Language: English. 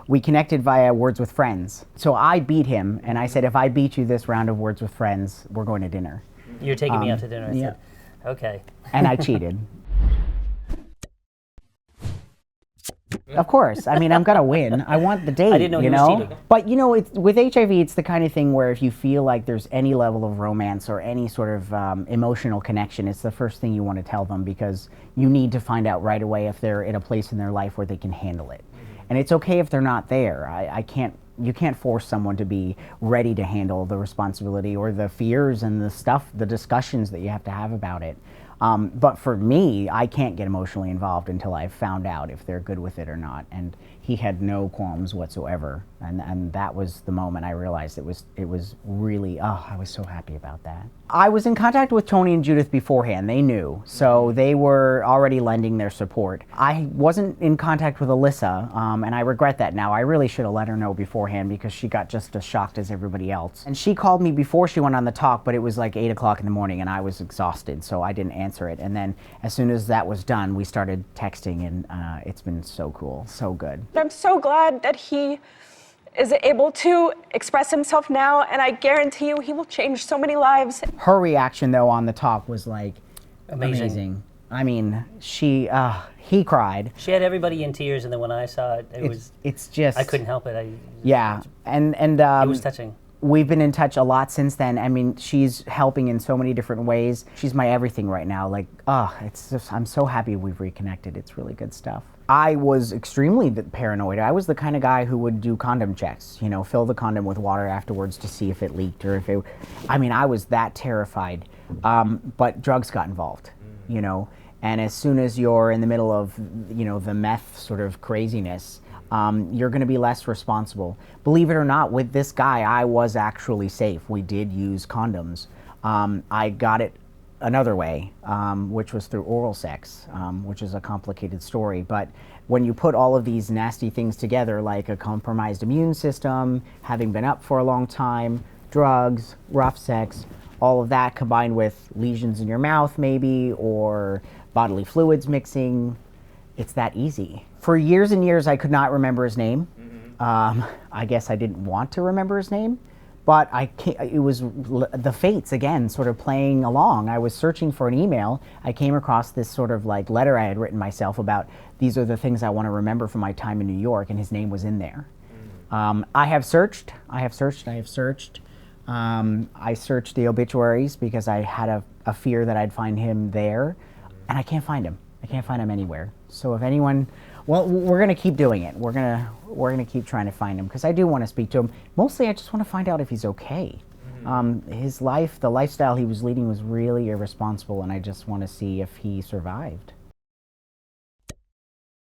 we connected via Words with Friends. So I beat him, and I said, if I beat you this round of Words with Friends, we're going to dinner. You're taking me out to dinner. I yeah. said, okay. And I cheated. Of course. I mean, I'm gonna win. I want the date. I didn't know you he was cheating. But you know, with HIV, it's the kind of thing where if you feel like there's any level of romance or any sort of emotional connection, it's the first thing you want to tell them, because you need to find out right away if they're in a place in their life where they can handle it. And it's okay if they're not there. You can't force someone to be ready to handle the responsibility or the fears and the discussions that you have to have about it. But for me, I can't get emotionally involved until I've found out if they're good with it or not. And he had no qualms whatsoever. And that was the moment I realized it was really, I was so happy about that. I was in contact with Tony and Judith beforehand. They knew. So they were already lending their support. I wasn't in contact with Alyssa, and I regret that now. I really should have let her know beforehand, because she got just as shocked as everybody else. And she called me before she went on the talk, but it was like 8 o'clock in the morning and I was exhausted, so I didn't answer it. And then as soon as that was done, we started texting, and it's been so cool, so good. I'm so glad that he is able to express himself now, and I guarantee you he will change so many lives. Her reaction, though, on the talk was like Amazing. I mean, he cried. She had everybody in tears, and then when I saw it, it's just, I couldn't help it. Yeah, and it was touching. We've been in touch a lot since then. I mean, she's helping in so many different ways. She's my everything right now. Like, it's just, I'm so happy we've reconnected. It's really good stuff. I was extremely paranoid. I was the kind of guy who would do condom checks, you know, fill the condom with water afterwards to see if it leaked or if it, I mean, I was that terrified. But drugs got involved, you know, and as soon as you're in the middle of, you know, the meth sort of craziness, you're going to be less responsible. Believe it or not, with this guy, I was actually safe. We did use condoms. I got it another way, which was through oral sex, which is a complicated story. But when you put all of these nasty things together, like a compromised immune system, having been up for a long time, drugs, rough sex, all of that combined with lesions in your mouth maybe, or bodily fluids mixing, it's that easy. For years and years, I could not remember his name. I guess I didn't want to remember his name, but it was the fates again sort of playing along. I was searching for an email. I came across this sort of like letter I had written myself about these are the things I want to remember from my time in New York, and his name was in there. I have searched. I searched the obituaries because I had a fear that I'd find him there, and I can't find him. I can't find him anywhere. So if anyone, well, we're gonna keep doing it. We're gonna keep trying to find him, because I do want to speak to him. Mostly, I just want to find out if he's okay. His life, the lifestyle he was leading, was really irresponsible, and I just want to see if he survived.